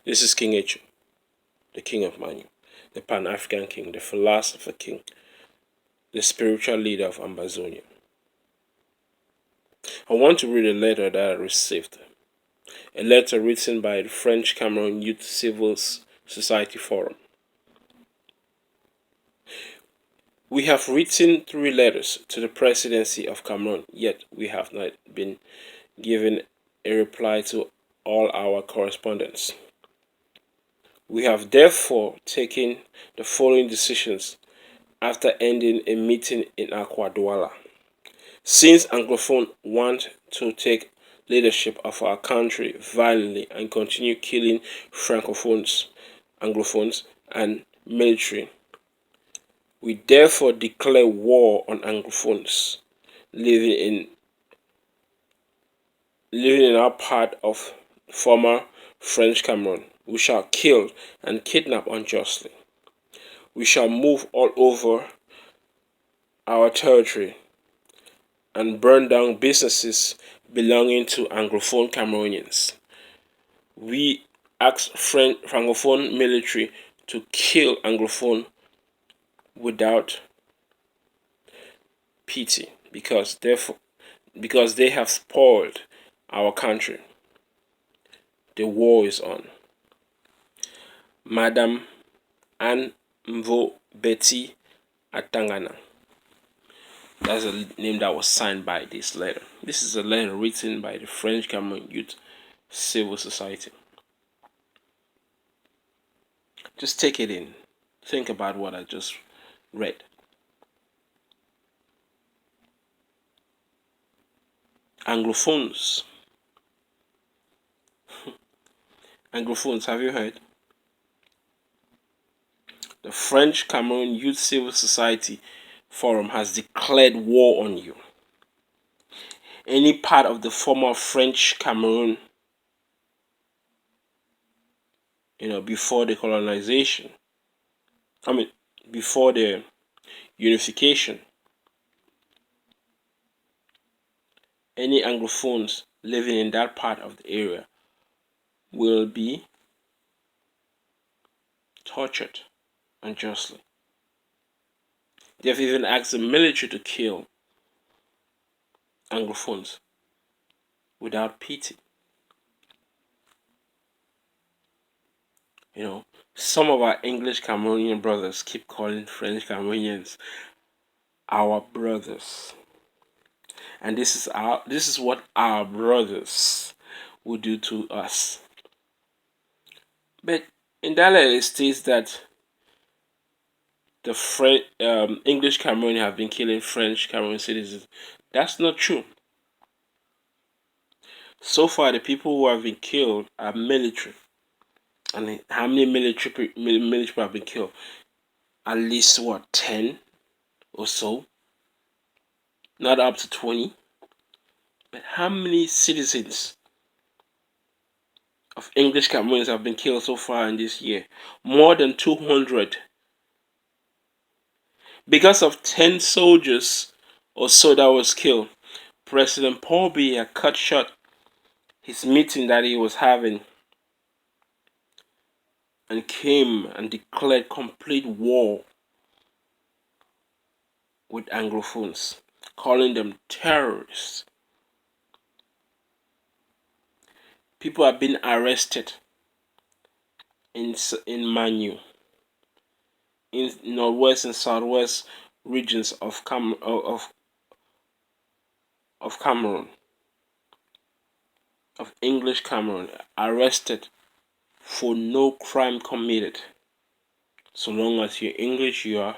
This is King Echu, the king of Manu, the Pan-African king, the philosopher king, the spiritual leader of Ambazonia. I want to read a letter that I received. A letter written by the French Cameroon Youth Civil Society Forum. We have written 3 letters to the presidency of Cameroon, yet we have not been given a reply to all our correspondence. We have therefore taken the following decisions after ending a meeting in Akwa Douala. Since Anglophone want to take leadership of our country violently and continue killing Francophones, Anglophones, and military, we therefore declare war on Anglophones living in our part of former French Cameroon. We shall kill and kidnap unjustly. We shall move all over our territory and burn down businesses belonging to Anglophone Cameroonians. We ask Francophone military to kill Anglophone without pity because they have spoiled our country. The war is on. Madam Anne Mvo Betty Atangana. That's a name that was signed by this letter. This is a letter written by the French Cameroon Youth Civil Society. Just take it in. Think about what I just read. Anglophones. Anglophones, have you heard? The French Cameroon Youth Civil Society Forum has declared war on you. Any part of the former French Cameroon, before the colonization, before the unification, any Anglophones living in that part of the area will be tortured unjustly. They have even asked the military to kill Anglophones without pity. Some of our English Cameroonian brothers keep calling French Cameroonians our brothers. And this is what our brothers would do to us. But in that letter it states that the English Cameroon have been killing French Cameroon citizens. That's not true. So far, the people who have been killed are military. And how many military have been killed? At least 10 or so. Not up to 20. But how many citizens of English Cameroons have been killed so far in this year? More than 200. Because of 10 soldiers or so that was killed, President Paul Biya cut short his meeting that he was having and came and declared complete war with Anglophones, calling them terrorists. People have been arrested in Manu, in northwest and southwest regions of Cameroon, of English Cameroon, arrested for no crime committed. So long as you're English, you're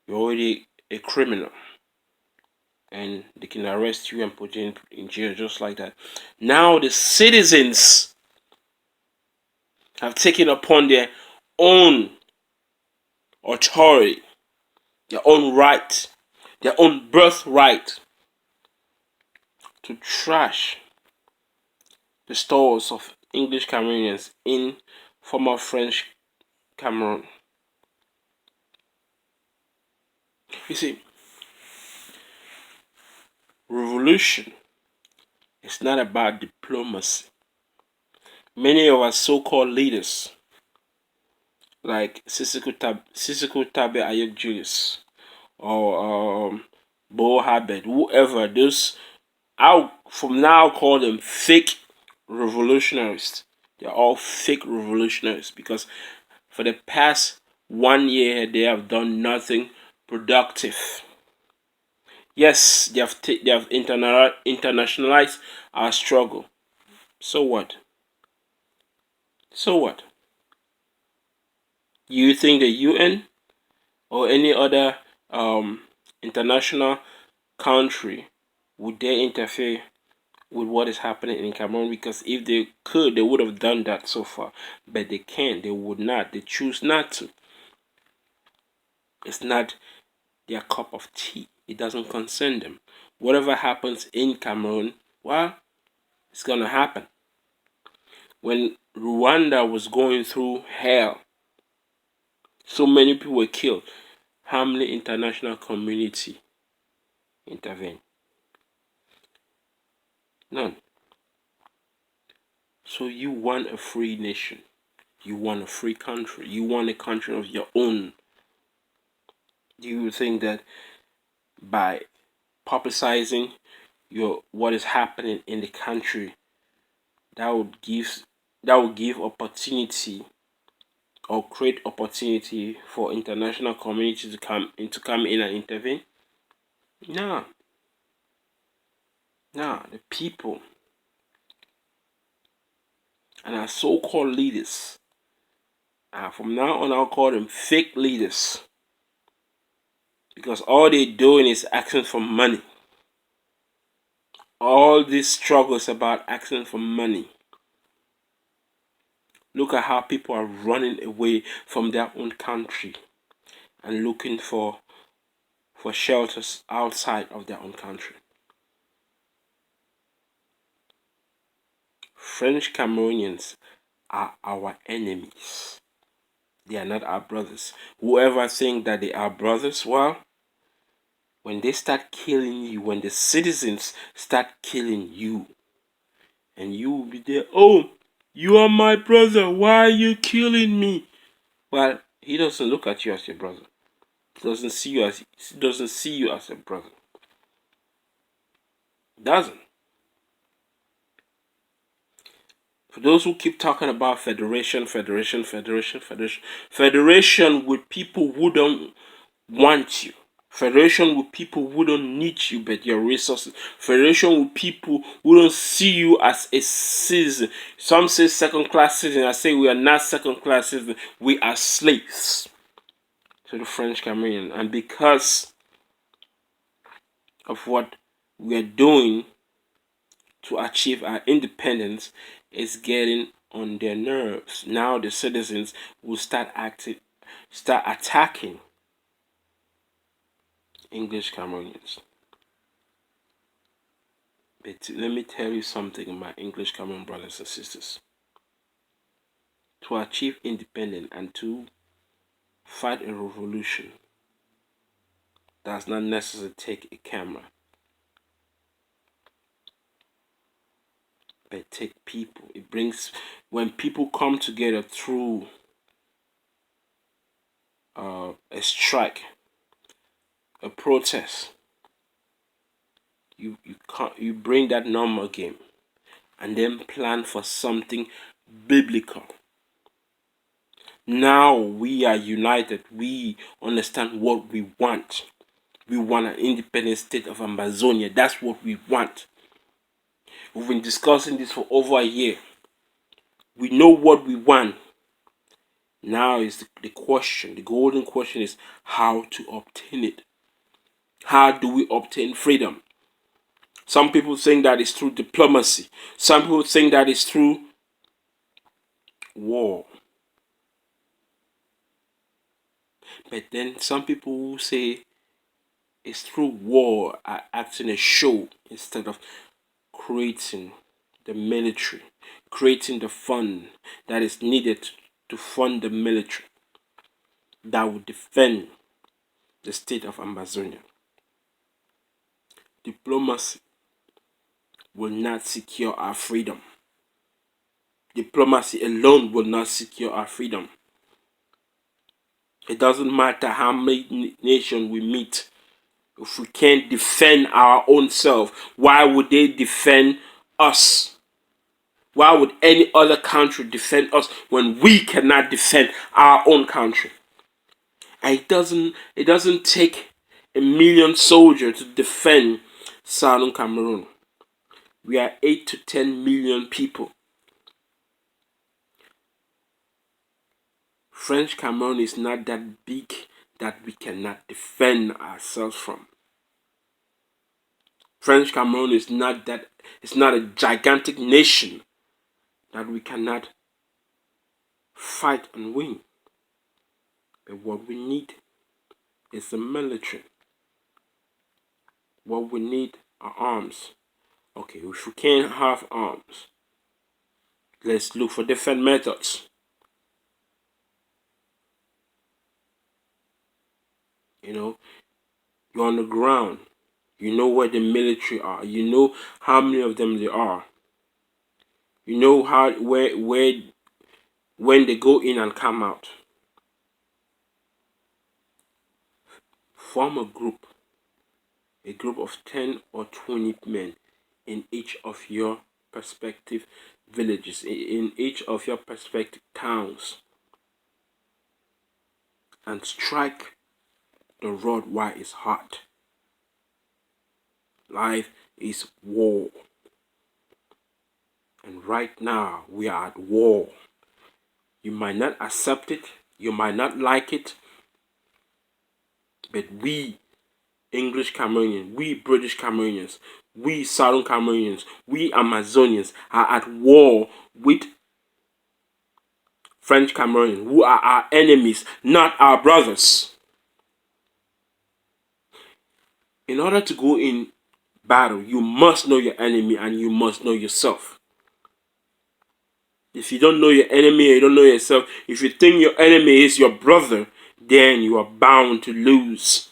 already a criminal, and they can arrest you and put you in jail just like that. Now the citizens have taken upon their own authority, their own right, their own birthright to trash the stores of English Cameroonians in former French Cameroon. You see, revolution is not about diplomacy. Many of our so-called leaders, like Sissoko Tabe Ayok Julius, or Bo Habed, whoever, those, I'll from now call them fake revolutionists. They're all fake revolutionists because for the past 1 year they have done nothing productive. Yes, they have internationalized our struggle. So what? So what? You think the UN or any other international country would dare interfere with what is happening in Cameroon? Because if they could, they would have done that so far. But they can't. They would not. They choose not to. It's not their cup of tea. It doesn't concern them. Whatever happens in Cameroon, well, it's gonna happen. When Rwanda was going through hell, so many people were killed. How many international community intervened? None. So you want a free nation. You want a free country. You want a country of your own. Do you think that by publicizing what is happening in the country, that would give opportunity or create opportunity for international community to come in and intervene? No. No, the people and our so-called leaders, from now on I'll call them fake leaders, because all they're doing is asking for money. All this struggle is about asking for money. Look at how people are running away from their own country and looking for shelters outside of their own country. French Cameroonians are our enemies. They are not our brothers. Whoever think that they are brothers, well, when they start killing you, when the citizens start killing you, and you will be there, oh, you are my brother, why are you killing me? Well, he doesn't look at you as your brother. He doesn't see you as a brother. Doesn't. For those who keep talking about federation with people who don't want you. Federation with people who don't need you but your resources. Federation with people who don't see you as a citizen. Some say second class citizen. I say we are not second class citizens. We are slaves to the French Cameroonian. And because of what we are doing to achieve our independence, is getting on their nerves. Now the citizens will start attacking English Cameroonians. But let me tell you something, my English Cameroon brothers and sisters. To achieve independence and to fight a revolution does not necessarily take a camera, but take people. It brings, when people come together through a strike, a protest, you bring that normal game and then plan for something biblical. Now we are united. We understand what we want. We want an independent state of Amazonia. That's what we want. We've been discussing this for over a year. We know what we want. Now is the question, the golden question is how to obtain it. How do we obtain freedom? Some people think that is through diplomacy. Some people think that is through war. But then some people who say it's through war are acting a show instead of creating the military, creating the fund that is needed to fund the military that will defend the state of Amazonia. Diplomacy will not secure our freedom. Diplomacy alone will not secure our freedom. It doesn't matter how many nations we meet. If we can't defend our own self, why would they defend us? Why would any other country defend us when we cannot defend our own country? And it doesn't take a million soldiers to defend Southern Cameroon. We are 8 to 10 million people. French Cameroon is not that big that we cannot defend ourselves from. French Cameroon is not that, it's not a gigantic nation that we cannot fight and win. But what we need is the military. What we need are arms. Okay, if we can't have arms, let's look for different methods. You know, you're on the ground. You know where the military are. You know how many of them there are. You know how where when they go in and come out. Form a group of 10 or 20 men in each of your perspective villages, in each of your perspective towns, and strike the road while it's hot. Life is war. And right now, we are at war. You might not accept it, you might not like it, but we, English Cameroonians, we British Cameroonians, we Southern Cameroonians, we Amazonians are at war with French Cameroonians, who are our enemies, not our brothers. In order to go in battle, you must know your enemy and you must know yourself. If you don't know your enemy or you don't know yourself, if you think your enemy is your brother, then you are bound to lose.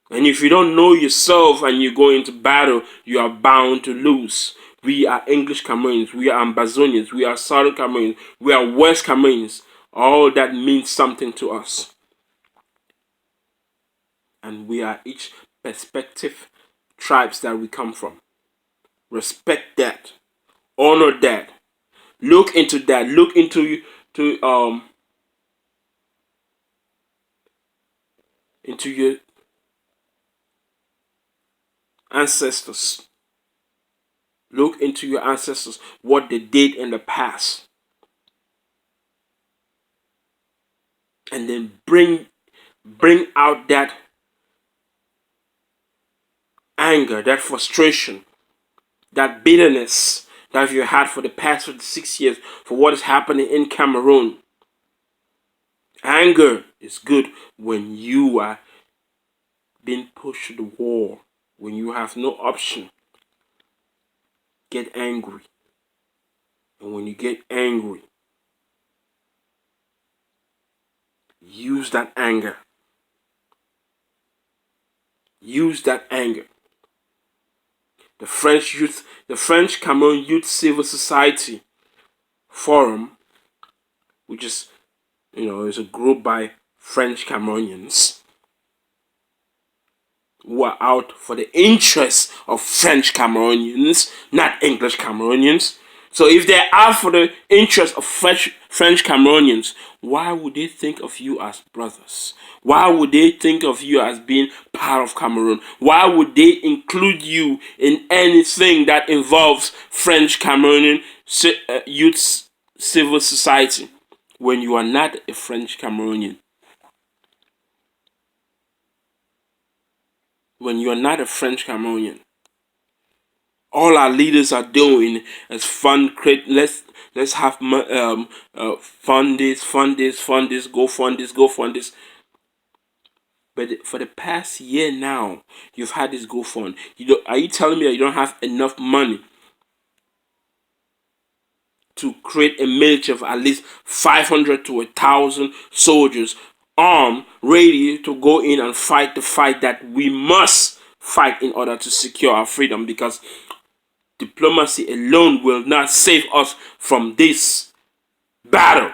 And if you don't know yourself and you go into battle, you are bound to lose. We are English Cameroonians, we are Ambazonians, we are Southern Cameroonians, we are West Cameroonians. All that means something to us. And we are each perspective tribes that we come from. Respect that. Honor that. Look into that. Look into your ancestors. Look into your ancestors, what they did in the past. And then bring out that anger, that frustration, that bitterness that you had for the past 56 years for what is happening in Cameroon. Anger is good when you are being pushed to the wall, when you have no option. Get angry. And when you get angry, use that anger. Use that anger. The French Cameroon Youth Civil Society Forum, which is, is a group by French Cameroonians who are out for the interests of French Cameroonians, not English Cameroonians. So if they're out for the interests of French Cameroonians, why would they think of you as brothers? Why would they think of you as being part of Cameroon? Why would they include you in anything that involves French Cameroonian youth civil society when you are not a French Cameroonian? When you are not a French Cameroonian. All our leaders are doing is let's have fund this, go fund this. But for the past year now, you've had this go fund. Are you telling me that you don't have enough money to create a military of at least 500 to 1,000 soldiers armed, ready to go in and fight the fight that we must fight in order to secure our freedom? Because Diplomacy alone will not save us from this battle.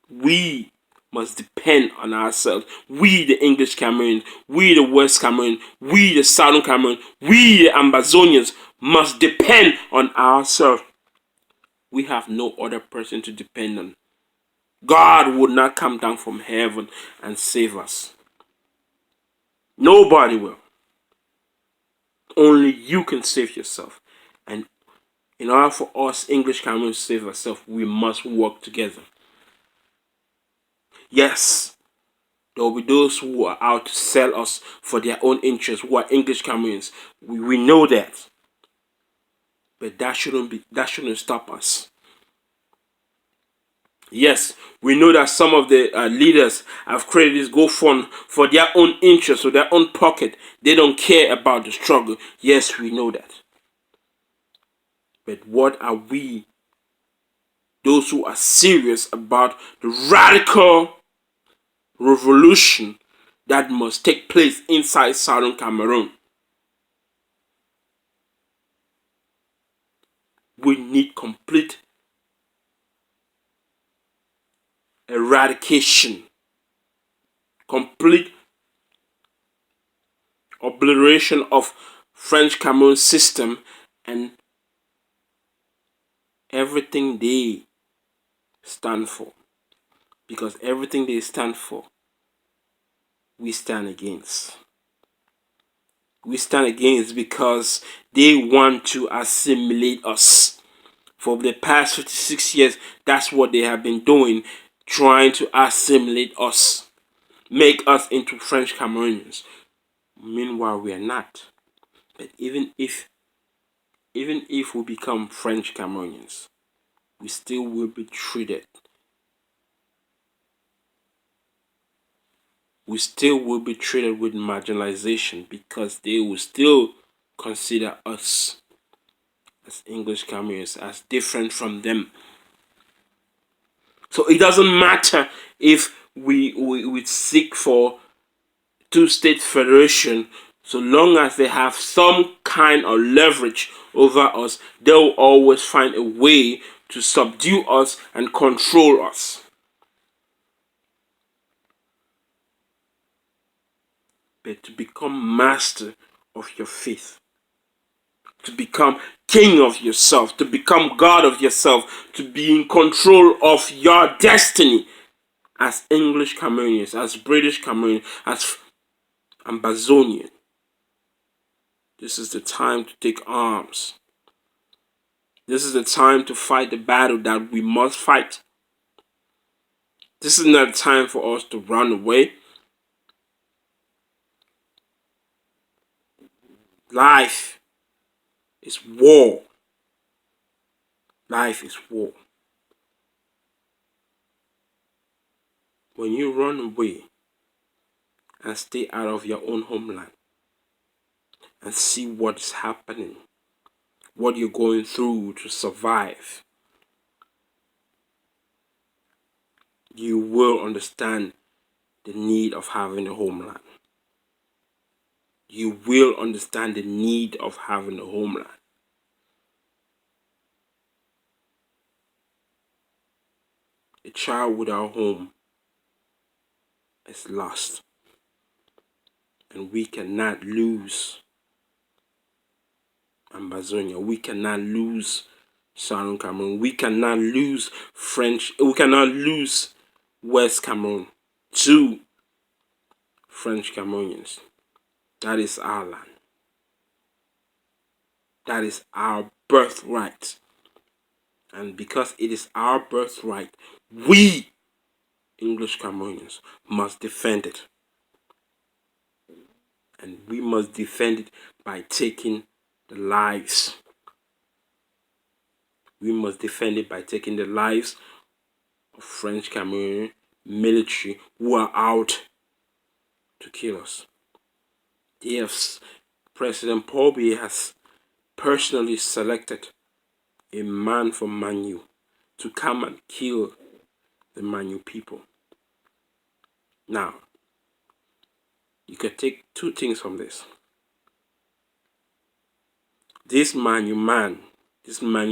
We must depend on ourselves. We, the English Cameroon, we, the West Cameroon, we, the Southern Cameroon, we, the Ambazonians, must depend on ourselves. We have no other person to depend on. God would not come down from heaven and save us. Nobody will. Only you can save yourself. And in order for us English Cameroon to save ourselves, we must work together. Yes, there will be those who are out to sell us for their own interests, who are English Cameroons. We know that. But that shouldn't stop us. Yes, we know that some of the leaders have created this GoFund for their own interest, or their own pocket. They don't care about the struggle. Yes, we know that. But what are we, those who are serious about the radical revolution that must take place inside Southern Cameroon? We need complete eradication, complete obliteration of French Cameroon system and everything they stand for. Because everything they stand for, we stand against. We stand against because they want to assimilate us. For the past 56 years, that's what they have been doing, trying to assimilate us, make us into French Cameroonians. Meanwhile, we are not. But even if we become French Cameroonians, we still will be treated. We still will be treated with marginalization because they will still consider us as English Cameroonians as different from them. So it doesn't matter if we seek for two-state federation, so long as they have some kind of leverage over us, they'll always find a way to subdue us and control us. But to become master of your faith, to become king of yourself, to become God of yourself, to be in control of your destiny as English Cameroonians, as British Cameroonians, as Ambazonian. This is the time to take arms. This is the time to fight the battle that we must fight. This is not time for us to run away. Life is war. Life is war. When you run away and stay out of your own homeland and see what is happening, what you're going through to survive, you will understand the need of having a homeland. You will understand the need of having a homeland. A child without home is lost. And we cannot lose Ambazonia. We cannot lose Southern Cameroon. We cannot lose we cannot lose West Cameroon to French Cameroonians. That is our land. That is our birthright. And because it is our birthright, we, English Cameroonians, must defend it. And we must defend it by taking the lives. We must defend it by taking the lives of French Cameroon military who are out to kill us. Yes, President Paul Biya has personally selected a man from Manu to come and kill the Manu people. Now, you can take two things from this. This Manu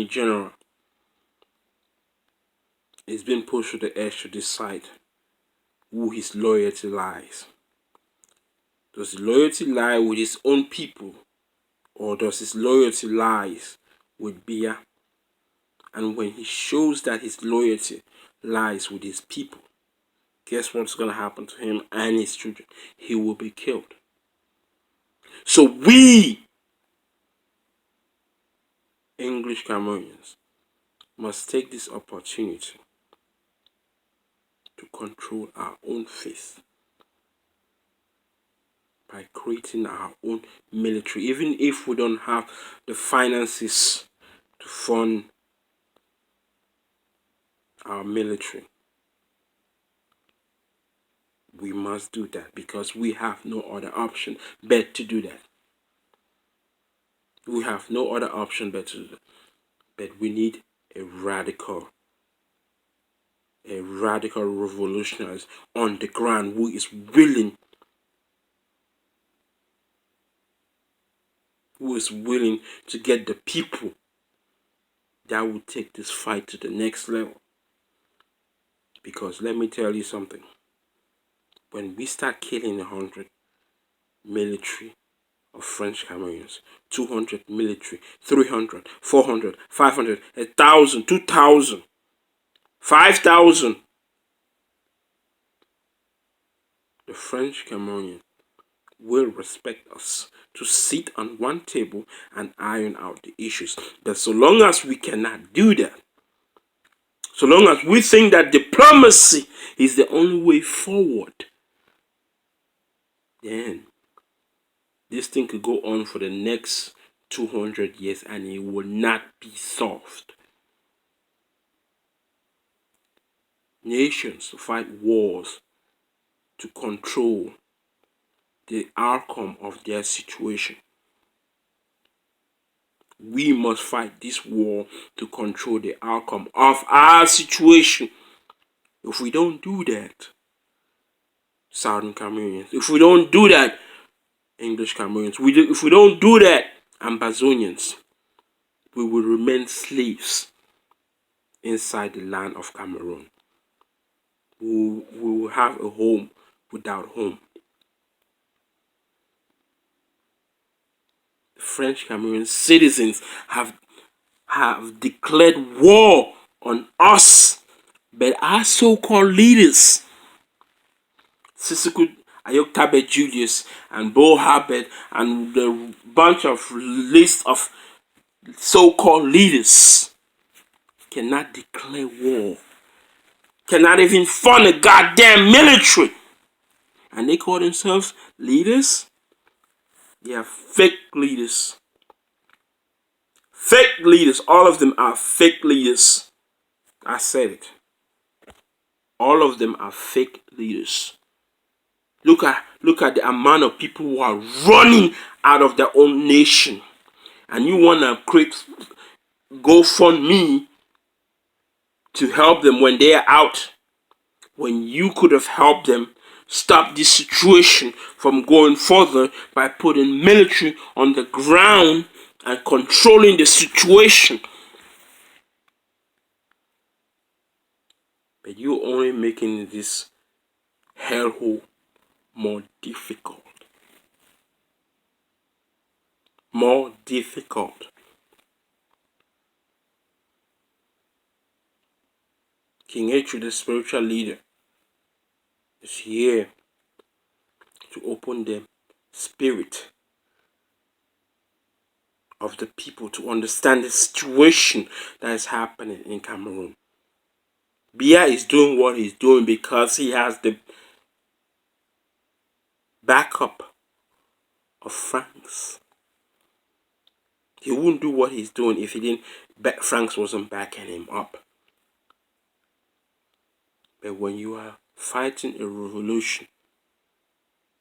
general is being pushed to the edge to decide who his loyalty lies. Does his loyalty lie with his own people, or does his loyalty lies with Bia? And when he shows that his loyalty lies with his people, guess what's going to happen to him and his children? He will be killed. So we, English Cameroonians, must take this opportunity to control our own faith by creating our own military. Even if we don't have the finances to fund our military, we must do that because we have no other option but to do that. We have no other option but to do that. But we need a radical revolutionary on the ground who is willing to get the people that will take this fight to the next level. Because let me tell you something. When we start killing 100 military of French Cameroonians, 200 military, 300, 400, 500, 1,000, 2,000, 5,000, the French Cameroonian will respect us to sit on one table and iron out the issues. But so long as we cannot do that, so long as we think that diplomacy is the only way forward, then this thing could go on for the next 200 years and it will not be solved. Nations fight wars to control the outcome of their situation. We must fight this war to control the outcome of our situation. If we don't do that, Southern Cameroonians, if we don't do that, English Cameroonians, if we don't do that, Ambazonians, we will remain slaves inside the land of Cameroon. We will have a home without home. The French Cameroon citizens have declared war on us, but our so-called leaders, Sissoko Ayoktabe Julius and Bo Harbert and the bunch of list of so-called leaders, cannot declare war, cannot even fund a goddamn military, and they call themselves leaders. They are fake leaders. Fake leaders. All of them are fake leaders. I said it. All of them are fake leaders. Look at the amount of people who are running out of their own nation, and you want to create GoFundMe to help them when they are out, when you could have helped them stop this situation from going further by putting military on the ground and controlling the situation. But you're only making this hellhole more difficult. More difficult. King H, the spiritual leader, is here to open the spirit of the people to understand the situation that is happening in Cameroon. Biya is doing what he's doing because he has the backup of France. He wouldn't do what he's doing if he didn't. France wasn't backing him up. But when you are fighting a revolution,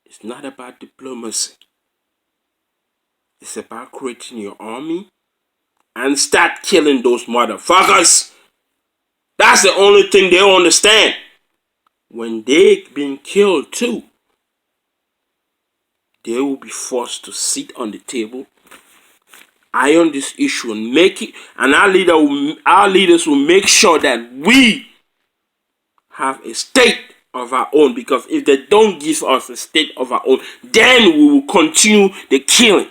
it's not about diplomacy. It's about creating your army and start killing those motherfuckers. That's the only thing they understand. When they being killed too, they will be forced to sit on the table, iron this issue and make it, and our leaders will make sure that we have a state of our own. Because if they don't give us a state of our own, then we will continue the killing.